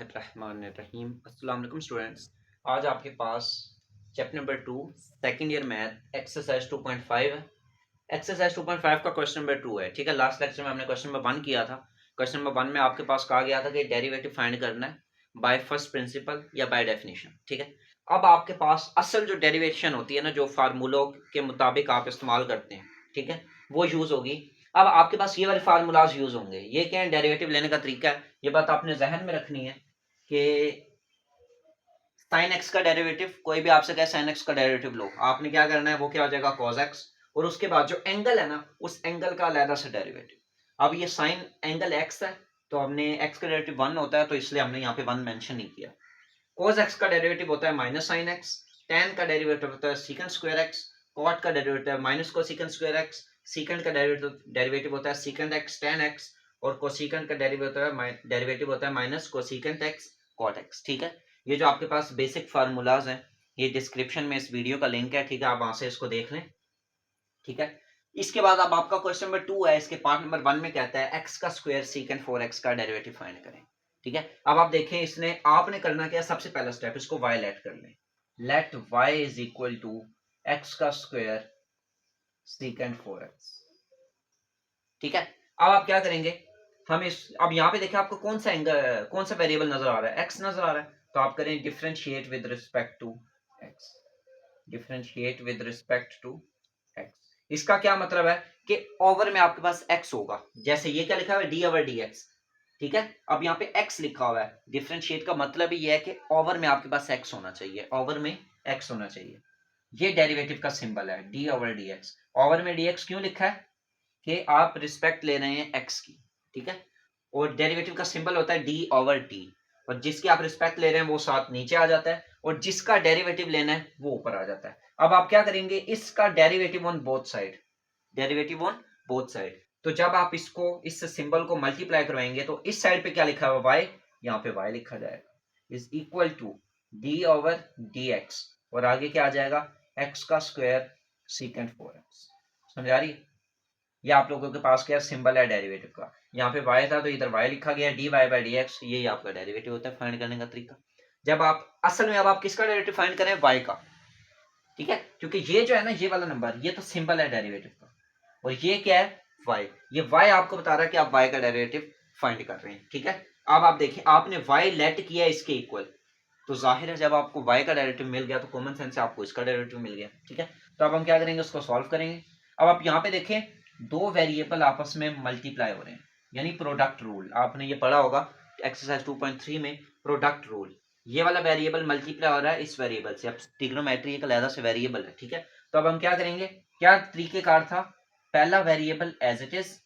बिस्मिल्लाहिर्रहमानिर्रहीम। अस्सलाम वालेकुम स्टूडेंट्स। आज आपके पास chapter number 2 second year math exercise 2.5 है। एक्सरसाइज 2.5 का क्वेश्चन नंबर 2 है। ठीक है, लास्ट लेक्चर में हमने क्वेश्चन नंबर 1 किया था। क्वेश्चन नंबर 1 में आपके पास कहा गया था कि डेरिवेटिव फाइंड करना है बाय फर्स्ट प्रिंसिपल या बाय डेफिनेशन। ठीक है, अब आपके पास असल जो डेरिवेशन होती है ना, जो फार्मूलों के मुताबिक आप इस्तेमाल करते हैं, ठीक है, वो यूज होगी। अब आपके पास ये वाले फार्मूलाज यूज होंगे। ये क्या है, डेरिवेटिव लेने का तरीका है। ये बात आपने जहन में रखनी है कि साइन एक्स का डेरिवेटिव, कोई भी आपसे कहे साइन एक्स का डेरिवेटिव लो, आपने क्या करना है, वो क्या हो जाएगा कॉस एक्स, और उसके बाद जो एंगल है ना, उस एंगल का अलग से डेरिवेटिव। अब ये साइन एंगल एक्स है, तो हमने एक्स का डेरिवेटिव 1 होता है, तो इसलिए हमने यहाँ पे 1 मेंशन नहीं किया। cos x का डेरिवेटिव होता है माइनस साइन एक्स, tan का डेरिवेटिव होता है सीकेंट स्क्वायर एक्स, cot का डेरिवेटिव है minus cosecant square x, secant का डेरिवेटिव होता है सीकेंट एक्स tan एक्स, और कोसिकेंट का डेरिवेटिव होता है minus cosecant x cot x. ठीक है, ये जो आपके पास बेसिक फार्मूलाज हैं, ये डिस्क्रिप्शन में इस वीडियो का लिंक है। ठीक है, आप वहां से इसको देख लें। ठीक है, इसके बाद अब आपका क्वेश्चन नंबर 2 है। इसके पार्ट नंबर 1 में कहता है एक्स का स्क्वायर सीकेंट 4x का डेरिवेटिव फाइंड करें। ठीक है, अब आप देखें, इसने आपने करना क्या, सबसे पहला स्टेप, इसको y लेट कर लें। Let y is equal to x का स्क्वायर सीकेंट 4x। ठीक है, अब आप क्या करेंगे, हम इस, अब यहाँ पे देखें आपको कौन सा एंगल, कौन सा वेरिएबल नजर आ रहा है, x नजर आ रहा है, तो आप करें differentiate with respect to x। Differentiate with respect to x। इसका क्या मतलब है कि ओवर में आपके पास x होगा, जैसे ये क्या लिखा हुआ है, डी ओवर डी एक्स। ठीक है, अब यहाँ पे x लिखा हुआ है, डिफरेंशिएट का मतलब ही ये है कि ओवर में आपके पास x होना चाहिए, ओवर में x होना चाहिए। ये डेरिवेटिव का सिंबल है, D over d x. Over में dx क्यों लिखा है कि आप रिस्पेक्ट ले रहे हैं x की। ठीक है, और डेरिवेटिव का सिंबल होता है डी ओवर टी, और जिसकी आप रिस्पेक्ट ले रहे हैं वो साथ नीचे आ जाता है, और जिसका डेरिवेटिव लेना है वो ऊपर आ जाता है। अब आप क्या करेंगे, इसका derivative on both side, derivative on both side. तो जब आप इसको, इस सिंबल को मल्टीप्लाई करवाएंगे, तो इस साइड पे क्या लिखा हुआ y, यहाँ पे y लिखा जाएगा, is equal to d over d x, और आगे क्या आ जाएगा, x का स्क्वायर सीकेंट 4x। समझ आ रही है, ये आप लोगों के पास क्या सिंबल है डेरिवेटिव का, यहाँ पे y था तो इधर y लिखा गया, d y by d x, यही आपका डेरिवेटिव होता है फाइंड करने का तरीका। जब आप असल में, अब आप किसका डेरिवेटिव फाइंड करें, y का। ठीक है, क्योंकि ये जो है ना, ये वाला नंबर, ये तो सिंबल है डेरिवेटिव का, और ये क्या है, y। ये y आपको बता रहा है कि आप y का डेरिवेटिव फाइंड कर रहे हैं। ठीक है, अब आप देखिए, आपने y लेट किया इसके इक्वल, तो जाहिर है जब आपको y का डेरिवेटिव मिल गया तो कॉमन सेंस से आपको इसका डेरिवेटिव मिल गया। ठीक है, तो अब हम क्या करेंगे, उसको सॉल्व करेंगे। अब आप यहाँ पे देखें, दो वेरिएबल आपस में मल्टीप्लाई हो रहे हैं, यानी प्रोडक्ट रूल, आपने ये पढ़ा होगा एक्सरसाइज 2.3 में, प्रोडक्ट रूल। ये वाला वेरिएबल मल्टीप्लाई हो रहा है इस वेरिएबल से, अब ट्रिग्नोमेट्री एक अलग से वेरिएबल है। ठीक है, तो अब हम क्या करेंगे, क्या तरीकेकार था, पहला वेरिएबल एज इट इज,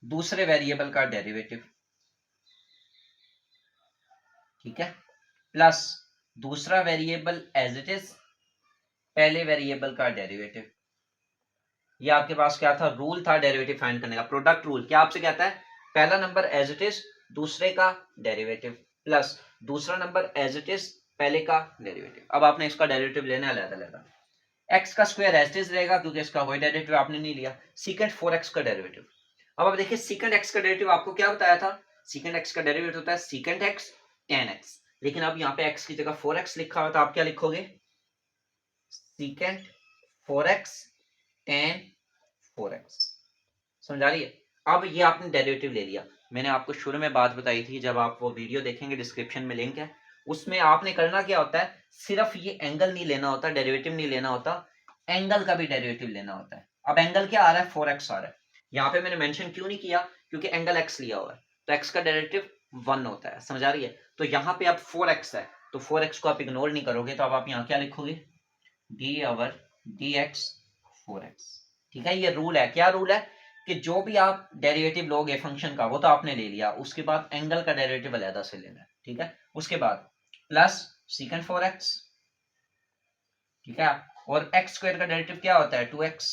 दूसरे वेरिएबल का डेरिवेटिव। ठीक है, प्लस दूसरा वेरिएबल एज इट इज, पहले वेरिएबल का डेरिवेटिव। ये आपके पास क्या था, रूल था डेरिवेटिव फाइंड करने का, प्रोडक्ट रूल। क्या आपसे कहता है, पहला नंबर एज इट इज, दूसरे का डेरिवेटिव, प्लस दूसरा नंबर एज इट इज, पहले का डेरिवेटिव। अब आपने इसका डेरिवेटिव लेना है अलग-अलग। एक्स का स्क्वायर एज इट इज रहेगा, क्योंकि इसका कोई डेरिवेटिव आपने नहीं लिया। सीकेंट 4x का डेरिवेटिव, अब आप देखिए, सीकेंट एक्स का डेरिवेटिव आपको क्या बताया था, सीकेंट एक्स का डेरिवेटिव होता है सीकेंट एक्स tan x, लेकिन अब यहाँ पे x की जगह 4x लिखा हुआ, तो आप क्या लिखोगे, सीकेंट 4x tan 4x। समझ आ रही है, अब ये आपने डेरिवेटिव ले लिया। मैंने आपको शुरू में बात बताई थी, जब आप वो वीडियो देखेंगे डिस्क्रिप्शन में लिंक है, उसमें आपने करना क्या होता है, सिर्फ ये एंगल नहीं लेना होता, डेरिवेटिव नहीं लेना होता, एंगल का भी डेरिवेटिव लेना होता है। अब एंगल क्या आ रहा है, 4x आ रहा है। यहाँ पे मैंने मेंशन क्यों नहीं किया, क्योंकि एंगल x लिया हुआ है, तो x का डेरिवेटिव 1 होता है। समझ आ रही है, तो यहाँ पे अब 4x है, तो 4x को आप इग्नोर नहीं करोगे, तो अब आप यहाँ क्या लिखोगे, D over d x 4x। ठीक है, ये रूल है, क्या रूल है, कि जो भी आप डेरिवेटिव लोगे फंक्शन का, वो तो आपने ले लिया, उसके बाद एंगल का डेरिवेटिव अलग से लेना है। ठीक है, उसके बाद प्लस सीकेंट 4x। ठीक है, और एक्स स्क्वायर का डेरिवेटिव क्या होता है, 2x।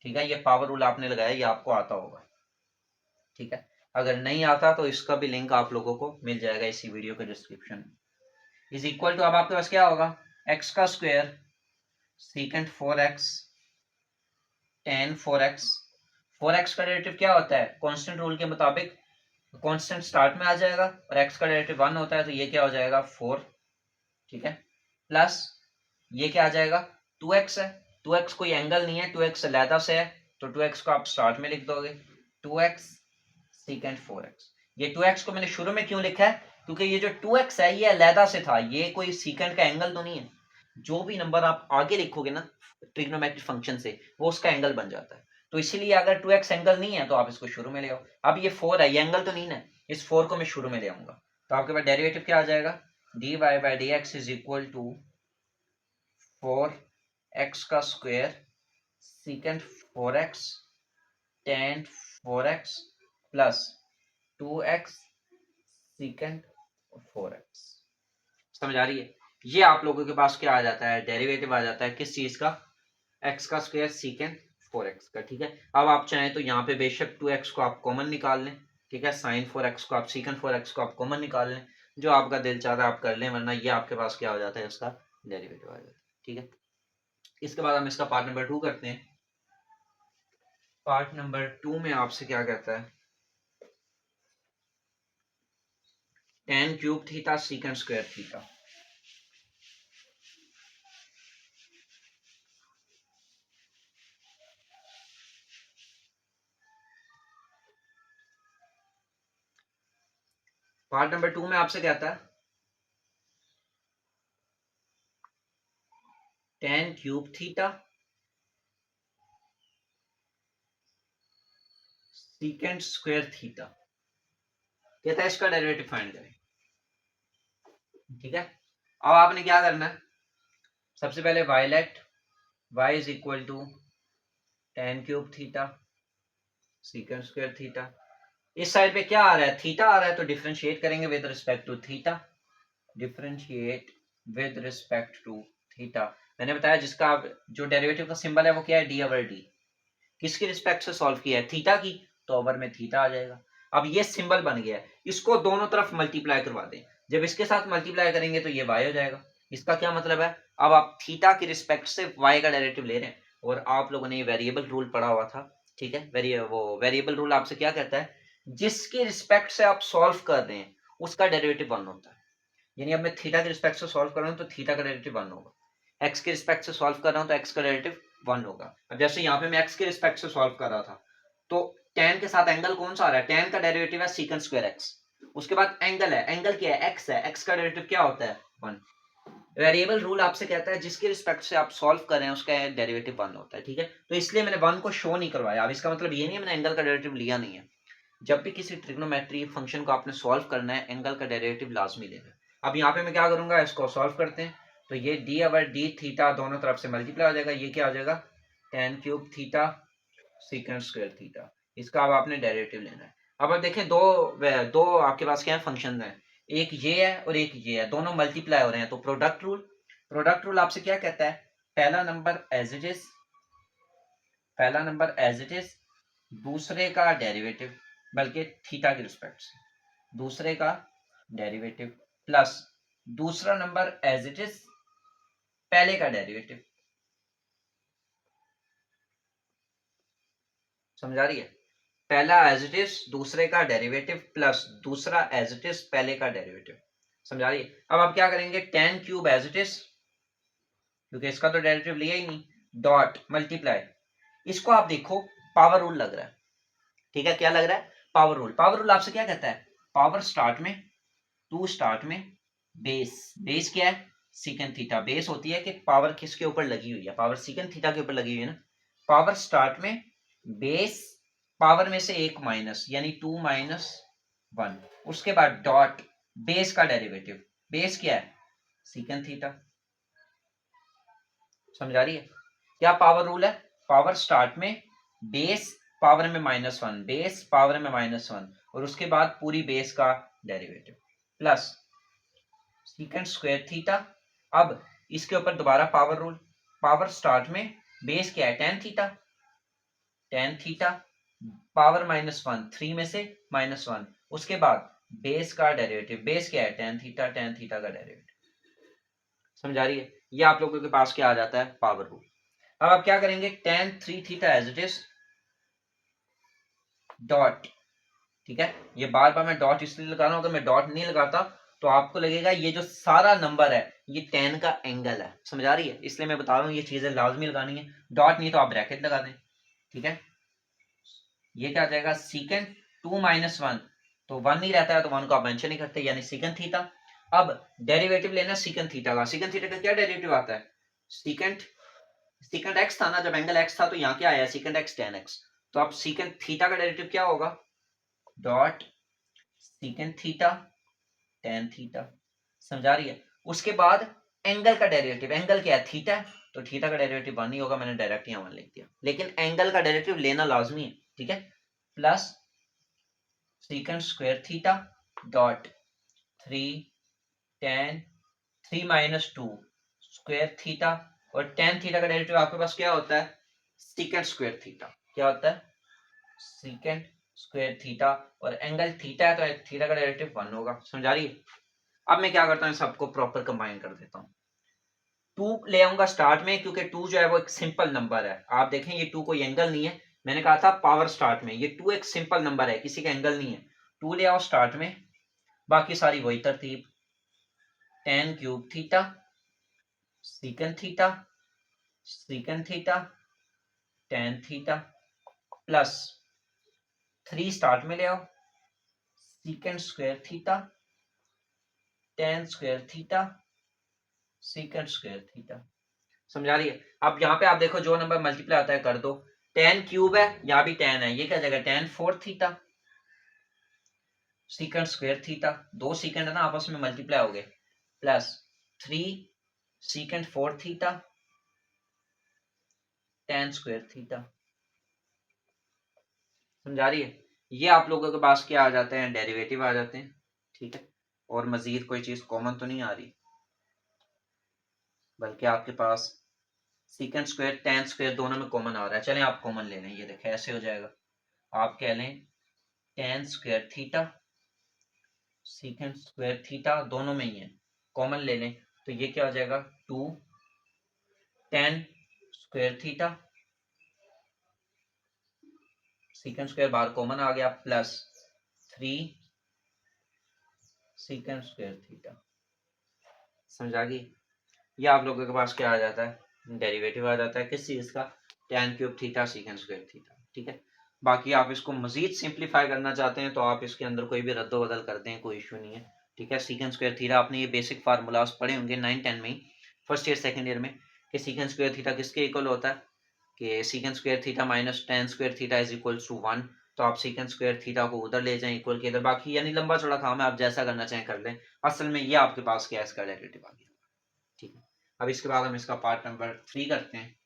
ठीक है, ये पावर रूल आपने लगाया, ये आपको आता होगा। ठीक है, अगर नहीं आता तो इसका भी लिंक आप लोगों को मिल जाएगा इसी वीडियो के डिस्क्रिप्शन में। इज इक्वल टू, अब आपके पास क्या होगा, एक्स का square secant 4x tan 4x। 4x का डेरिवेटिव क्या होता है, कांस्टेंट रूल के मुताबिक कांस्टेंट स्टार्ट में आ जाएगा और x का डेरिवेटिव 1 होता है, तो ये क्या हो जाएगा 4, ठीक है, प्लस ये क्या आ जाएगा 2x है, 2x कोई एंगल नहीं है, 2x अलहदा से है, तो 2x को आप स्टार्ट में लिख दोगे, 2x सीकेंट 4x। ये 2x को मैंने शुरू में क्यों लिखा है, क्योंकि ये जो 2x है ये अलहदा से था, ये कोई सीकेंट का एंगल तो नहीं है। जो भी नंबर आप आगे लिखोगे ना ट्रिग्नोमेट्रिक फंक्शन से, वो उसका एंगल बन जाता है, तो इसीलिए अगर 2x एंगल नहीं है तो आप इसको शुरू में ले आओ। अब ये 4 है, ये एंगल तो नहीं है, इस 4 को मैं शुरू में ले आऊंगा, तो आपके पास डेरिवेटिव क्या आ जाएगा, dy by d x is equal to 4x का square secant 4x tan 4x plus 2x secant 4x। समझ आ रही है? ये आप लोगों के पास क्या आ जाता है, डेरिवेटिव आ जाता है किस चीज का, x का स्क्वायर सीकेंट 4x का, ठीक है। अब आप चाहें तो यहाँ पे बेशक 2x को आप कॉमन निकाल लें, ठीक है, साइन 4x को आप सीकेंट 4x को आप कॉमन निकाल लें, जो आपका दिल चाहता है आप कर लें, वरना ये आपके पास क्या हो जाता है, इसका डेरिवेटिव आ जाता है, ठीक है। इसके बाद हम इसका पार्ट नंबर 2 करते हैं। पार्ट नंबर 2 में आपसे क्या कहता है, tan cube theta secant square theta. Part number 2 में आपसे कहता है tan cube theta secant square theta, कहता है इसका डेरिवेटिव फाइंड करें, ठीक है। अब आपने क्या करना है, सबसे पहले y let y is equal to tan cube theta secant square theta. इस साइड पे क्या आ रहा है, थीटा आ रहा है, तो डिफरेंशिएट करेंगे with respect to theta, differentiate with respect to theta. मैंने बताया जिसका जो डेरिवेटिव का सिंबल है वो क्या है, डी ओवर डी। किसकी रिस्पेक्ट से सॉल्व किया है, थीटा की, तो ओवर में थीटा आ जाएगा। अब ये सिंबल बन गया है, इसको दोनों तरफ मल्टीप्लाई करवा दें, जब इसके साथ मल्टीप्लाई करेंगे तो ये y हो जाएगा। इसका क्या मतलब है, अब आप थीटा की रिस्पेक्ट से y का डेरिवेटिव ले रहे हैं, और आप लोगों ने ये वेरिएबल रूल पढ़ा हुआ था, ठीक है। वेरिएबल रूल आपसे क्या कहता है, जिसकी रिस्पेक्ट से आप सॉल्व कर रहे हैं उसका डेरिवेटिव 1 होता है। यानी अब मैं थीटा की रिस्पेक्ट से सॉल्व कर रहा हूँ तो थीटा का डेरिवेटिव 1 होगा, एक्स की रिस्पेक्ट से सॉल्व कर रहा हूँ तो एक्स का डेरिवेटिव 1 होगा। अब जैसे यहाँ पे मैं एक्स की रिस्पेक्ट से सॉल्व कर रहा था, तो tan के साथ एंगल कौन सा आ रहा है, tan का डेरिवेटिव है सीकेंट स्क्वायर x, उसके बाद एंगल है, एंगल क्या है, x है, x का डेरिवेटिव क्या होता है 1। वेरिएबल रूल आपसे कहता है जिसके रिस्पेक्ट से आप सॉल्व कर रहे हैं उसका डेरिवेटिव 1 होता है, ठीक है। तो इसलिए मैंने 1 को शो नहीं करवाया। अब इसका मतलब ये नहीं है मैंने एंगल का डेरिवेटिव लिया नहीं है, जब भी किसी ट्रिग्नोमेट्री फंक्शन को आपने सॉल्व करना है एंगल का डेरिवेटिव लाजमी लेना है। अब यहाँ पे मैं क्या करूंगा, इसको सॉल्व करते हैं, तो ये डी ओवर डी थीटा दोनों तरफ से मल्टीप्लाई हो जाएगा, ये क्या हो जाएगा tan cube theta secant square theta. इसका अब आपने डेरिवेटिव लेना है। अब देखें दो आपके पास क्या है फंक्शन है, एक ये है और एक ये है, दोनों मल्टीप्लाई हो रहे हैं, तो प्रोडक्ट रूल आपसे क्या कहता है, पहला नंबर एज इट इज, दूसरे का डेरिवेटिव, बल्कि थीटा की रिस्पेक्ट से दूसरे का डेरिवेटिव, प्लस दूसरा नंबर एज इट इज पहले का डेरिवेटिव। समझा रही है, पहला एज इट इज दूसरे का डेरिवेटिव प्लस दूसरा एज इट इज पहले का डेरिवेटिव। समझा रही है। अब आप क्या करेंगे, tan cube as it is, क्योंकि इसका तो डेरिवेटिव लिया ही नहीं, डॉट मल्टीप्लाई, इसको आप देखो पावर रूल लग रहा है, ठीक है, क्या लग रहा है, पावर रूल आपसे क्या कहता है, पावर स्टार्ट में, टू स्टार्ट में, बेस क्या है सीकेंट थीटा, बेस होती है कि पावर किसके ऊपर लगी हुई है, पावर सीकेंट थीटा के ऊपर लगी हुई है ना, पावर स्टार्ट में बेस, पावर में से एक माइनस यानी 2 माइनस 1, उसके बाद डॉट बेस का डेरिवेटिव, बेस क्या है सीकेंट थीटा। समझा रही है, क्या पावर रूल है, पावर स्टार्ट में बेस पावर में -1, बेस पावर में -1, और उसके बाद पूरी बेस का derivative plus secant square theta. अब इसके ऊपर दोबारा पावर रूल, पावर स्टार्ट में बेस क्या है tan थीटा पावर -1, 3 में से -1, उसके बाद बेस का डेरिवेटिव, बेस क्या है tan थीटा का डेरिवेटिव। समझा रही है, ये आप लोगों के पास क्या आ जाता है, पावर रूल। अब आप क्या करेंगे, tan 3 theta as it is dot, ठीक है। ये बार बार मैं डॉट इसलिए लगा रहा हूं, अगर मैं डॉट नहीं लगाता तो आपको लगेगा ये जो सारा नंबर है ये tan का एंगल है, समझ आ रही है, इसलिए मैं बता रहा हूँ ये चीजें लाजमी लगानी है। डॉट नहीं तो आप ब्रैकेट लगा दें, ठीक है। ये क्या आ जाएगा, सीकेंड 2 - 1, तो 1 नहीं रहता है तो 1 को आप मेंशन नहीं करते, यानी सीकेंड थीटा। अब डेरिवेटिव लेना सीकेंड थीटा का। सीकेंड थीटा का क्या डेरिवेटिव आता है, सीकेंड सीकेंड एक्स था ना, जब एंगल एक्स था तो यहाँ क्या आया, सीकेंड एक्स tan x। तो अब सीकेंड थीटा का डेरिवेटिव क्या होगा, dot secant theta tan theta, समझा रही है। उसके बाद एंगल का डेरिवेटिव, एंगल क्या है, थीटा है, तो थीटा का डेरिवेटिव 1 ही होगा, मैंने डायरेक्ट यहाँ 1 लिख दिया, लेकिन एंगल का डेरिवेटिव लेना लाजमी है, ठीक है। Plus सीकेंड square theta dot 3 tan 3 - 2 square theta, और tan थीटा का डेरिवेटिव आपके पास क्या होता है, सीकेंड स्क्वायर थीटा, क्या होता है, सीकेंड स्क्वायर थीटा, और एंगल थीटा है तो थीटा का डेरिवेटिव 1 होगा, समझा रही है। अब मैं क्या करता हूँ, सबको प्रॉपर कंबाइन कर देता हूँ। 2 ले आऊंगा स्टार्ट में, क्योंकि 2 जो है वो एक सिंपल नंबर है, आप देखें ये 2 कोई एंगल नहीं है, मैंने कहा था पावर स्टार्ट में, ये 2 एक सिंपल नंबर है, किसी का एंगल नहीं है। 2 ले आओ स्टार्ट में, बाकी सारी वही तरतीब, tan cube theta secant theta secant theta tan theta plus 3 start में ले आओ, secant square theta tan square theta secant square theta, समझा रही है। अब यहाँ पे आप देखो जो नंबर मल्टीप्लाई होता है कर दो, tan क्यूब है, यहाँ भी tan है, ये क्या जाएगा tan 4 theta secant square theta, दो सीकेंड है ना आपस में मल्टीप्लाई हो गए, plus 3 सीकेंड 4 theta tan square theta, समझा रही है। ये आप लोगों के पास क्या आ जाते हैं, डेरिवेटिव आ जाते हैं, ठीक है। और मजीद कोई चीज कॉमन तो नहीं आ रही, बल्कि आपके पास सीकेंड स्क्वायर tan स्क्वायर दोनों में कॉमन आ रहा है। चलें आप कॉमन ले लें, ये देखें ऐसे हो जाएगा, आप कह लें tan square theta secant square theta दोनों में ही है, कॉमन ले लें तो ये क्या हो जाएगा 2 tan square theta secant square बाहर कॉमन आ गया, प्लस 3 सीकेंड स्क्वायर थीटा, समझा गई। ये आप लोगों के पास क्या आ जाता है, डेरिवेटिव आ जाता है किस चीज का, tan cube theta secant square theta, ठीक है। बाकी आप इसको मजीद सिंप्लीफाई करना चाहते हैं तो आप इसके अंदर कोई भी रद्द बदल कर दें, कोई इशू नहीं है, ठीक है। सीकेंड स्क्वायर थीटा आपने ये बेसिक फार्मूलाज पढ़े होंगे 9-10 में ही, फर्स्ट ईयर सेकंड ईयर में, कि सीकेंड स्क्वायर थीटा किसके इक्वल होता है, कि secant square theta minus tan square theta is equal to 1। तो आप सीकेंड स्क्वायर थीटा को उधर ले जाएं इक्वल के इधर, बाकी यानी लंबा चौड़ा काम है, आप जैसा करना चाहें कर लें। असल में ये आपके पास क्या है, इसका डेरिवेटिव आ गया, ठीक है। अब इसके बाद हम इसका पार्ट नंबर 3 करते हैं।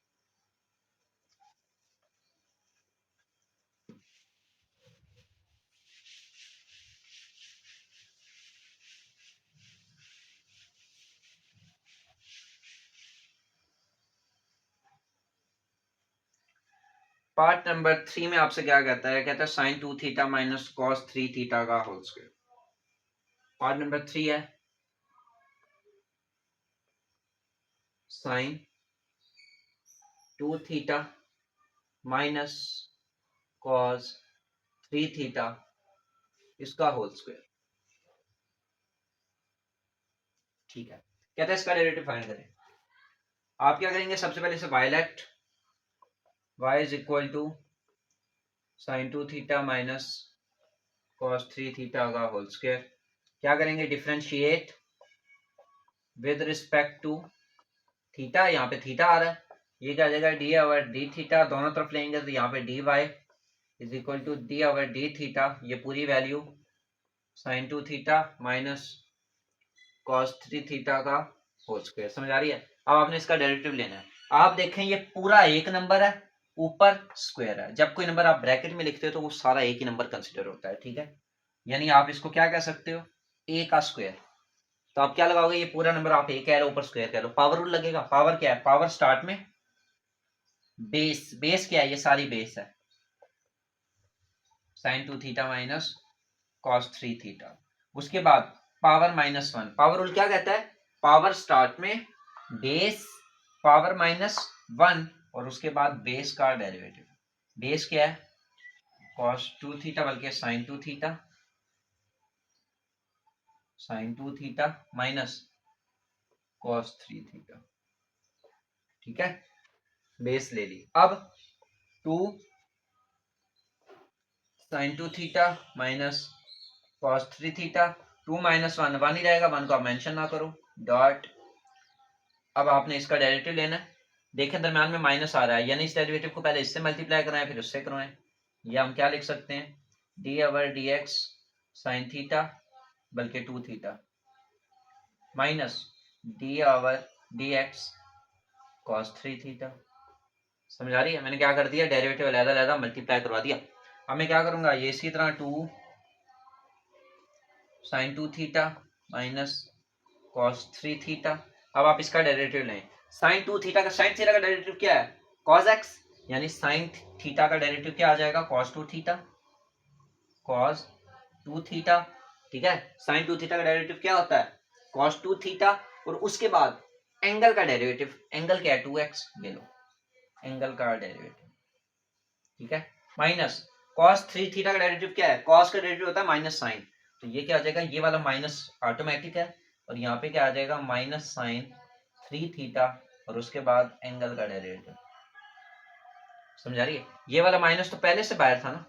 पार्ट नंबर 3 में आपसे क्या कहता है, कहता है sine 2 theta minus cos 3 theta का होल स्क्वायर। पार्ट नंबर 3 है sine 2 theta minus cos 3 theta इसका होल स्क्वायर, ठीक है। कहता है इसका डेरिवेटिव फाइंड करें। आप क्या करेंगे, सबसे पहले इसे y let, y is equal to sine 2 theta minus cos 3 theta का होल स्क्वायर, क्या करेंगे, differentiate with respect to theta, यहाँ पे थीटा आ रहा है, ये क्या आ जाएगा डी ओवर डी थीटा, दोनों तरफ लेंगे तो यहाँ पे d y is equal to d over d theta, ये पूरी value sine 2 theta minus cos 3 theta का होल स्क्वायर, समझ आ रही है। अब आपने इसका डेरिवेटिव लेना है। आप देखें ये पूरा एक नंबर है, ऊपर स्क्वायर है, जब कोई नंबर आप ब्रैकेट में लिखते हो तो वो सारा एक ही नंबर कंसिडर होता है, ठीक है। यानी आप इसको क्या कह सकते हो, ए का स्क्वायर, तो आप क्या लगाओगे, ये पूरा नंबर आप ए कह लो ऊपर स्क्वायर कह लो, पावर रूल लगेगा। पावर क्या है, पावर स्टार्ट में बेस, बेस क्या है, ये सारी बेस है, sine 2 theta minus cos 3 theta, उसके बाद पावर -1, पावर रूल क्या कहता है, पावर स्टार्ट में बेस पावर -1 और उसके बाद बेस का डेरिवेटिव, बेस क्या है कॉस 2 थीटा बल्कि sine 2 theta, sine 2 theta minus cos 3 theta. ठीक है, बेस ले ली। अब 2 sine 2 theta minus cos 3 theta, 2 minus 1 1 ही रहेगा, 1 को आप मेंशन ना करो, डॉट। अब आपने इसका डेरिवेटिव लेना है। देखें दरम्यान में माइनस आ रहा है, यानी इस डेरिवेटिव को पहले इससे मल्टीप्लाई कराएं फिर उससे करवाएं। ये हम क्या लिख सकते हैं, D over d x sine theta बल्कि 2 theta minus D over d x cos 3 theta. समझ आ रही है? मैंने क्या कर दिया, डेरिवेटिव अलग-अलग मल्टीप्लाई करवा दिया। अब मैं क्या करूंगा, ये इसी तरह 2 sine 2 theta minus cos 3 theta. अब आप इसका डेरिवेटिव लें, साइन 2 थीटा का, साइन थीटा का डेरिवेटिव क्या है, कॉस एक्स, यानी साइन थीटा का डेरिवेटिव क्या आ जाएगा, कॉस 2 थीटा, कॉस 2 थीटा। ठीक है, साइन 2 थीटा का डेरिवेटिव क्या होता है, कॉस 2 थीटा, और उसके बाद एंगल का डेरिवेटिव, एंगल क्या है 2x, ले लो एंगल का डेरिवेटिव। ठीक है, माइनस कॉस 3 थीटा का डेरिवेटिव क्या है, कॉस का डेरिवेटिव होता है माइनस साइन, तो ये क्या आ जाएगा, ये वाला माइनस ऑटोमेटिक है, और यहाँ पे क्या आ जाएगा माइनस साइन 3 थीटा, और उसके बाद एंगल का डेरिवेटिव। समझ आ रही है? ये वाला माइनस तो पहले से बाहर था ना,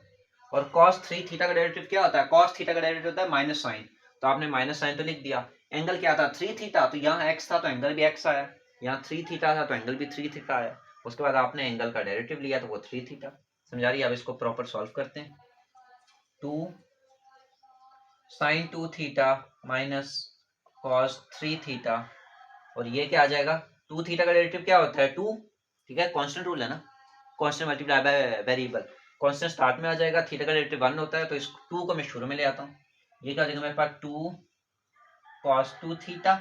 और cos 3 थीटा का डेरिवेटिव क्या होता है, cos थीटा का डेरिवेटिव होता है माइनस साइन, तो आपने माइनस साइन तो लिख दिया। एंगल क्या था 3 थीटा, तो यहाँ x था तो एंगल भी x आया, यहाँ 3 थीटा था तो एंगल भी 3 थीटा आया, उसके बाद आपने एंगल का डेरिवेटिव लिया तो वो 3 थीटा। समझ आ रही है? अब इसको प्रॉपर सॉल्व करते हैं। 2 sine 2 theta minus cos 3 theta, और ये क्या आ जाएगा, 2 थीटा का डेरिवेटिव क्या होता है 2, ठीक है, कांस्टेंट रूल है ना, constant multiply by variable, constant start में आ जाएगा, थीटा का डेरिवेटिव 1 होता है, तो इस 2 को मैं शुरू में ले आता हूँ, ये क्या आ जाएगा मेरे पास 2 cos 2 थीटा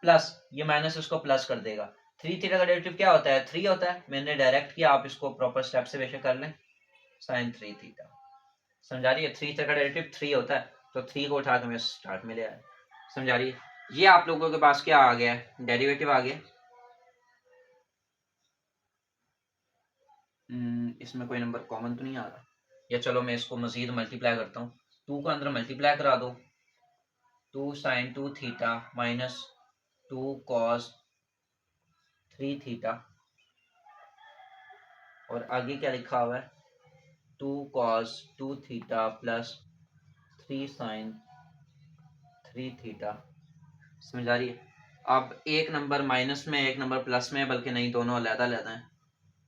प्लस ये माइनस उसको प्लस कर देगा। 3 थीटा का डेरिवेटिव क्या होता है 3 होता है, मैंने डायरेक्ट किया, आप इसको प्रॉपर स्टेप से बेशक कर लें, साइन 3 थीटा। समझा रही है? 3 थीटा का डेरिवेटिव 3 होता है, तो 3 को उठा के मैं स्टार्ट में ले आया। समझा रही है? ये आप लोगों के पास क्या आ गया है, डेरिवेटिव आ गया। इसमें कोई नंबर कॉमन तो नहीं आ रहा, या चलो मैं इसको मजीद मल्टीप्लाई करता हूँ, 2 को अंदर मल्टीप्लाई करा दो, 2 sine 2 theta minus 2 cos 3 theta, और आगे क्या लिखा हुआ है 2 cos 2 theta plus 3 sine 3 theta. समझ आ रही है? अब एक नंबर माइनस में एक नंबर प्लस में, बल्कि नहीं, दोनों अलग-अलग हैं।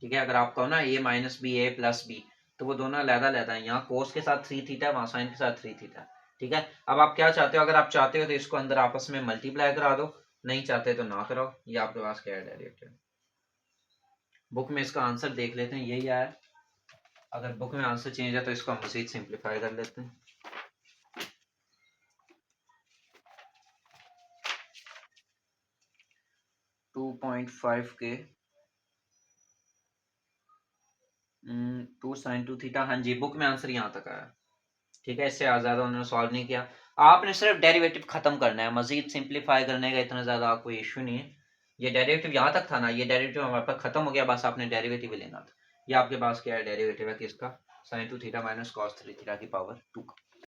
ठीक है, अगर आप कहो ना ए माइनस बी ए प्लस बी, तो वो दोनों अलग-अलग हैं, यहाँ कोस के साथ 3 थीटा, वहाँ साइन के साथ 3 थीटा। ठीक है, अब आप क्या चाहते हो, अगर आप चाहते हो तो इसको अंदर आपस में मल्टीप्लाई करा दो, नहीं चाहते तो ना कराओ, ये आपके पास क्या है डेरिवेटिव। बुक में इसका आंसर देख लेते हैं, यही आया। अगर बुक में आंसर चेंज है तो इसको हम मजीद सिंप्लीफाई कर लेते हैं। टू 2.5 के 2 साइन 2 थीटा, हाँ जी, बुक में आंसर यहाँ तक आया। ठीक है, इससे ज्यादा उन्होंने सॉल्व नहीं किया, आपने सिर्फ डेरिवेटिव खत्म करना है, मजीद सिंप्लीफाई करने का इतना ज्यादा कोई इशू नहीं है। ये डेरिवेटिव यहाँ तक था ना, ये डेरिवेटिव हमारे पास खत्म हो गया, बस आपने डेरिवेटिव लेना था। ये आपके पास क्या है, डेरिवेटिव है किसका, sine 2 theta minus cos 3 theta की पावर 2 का।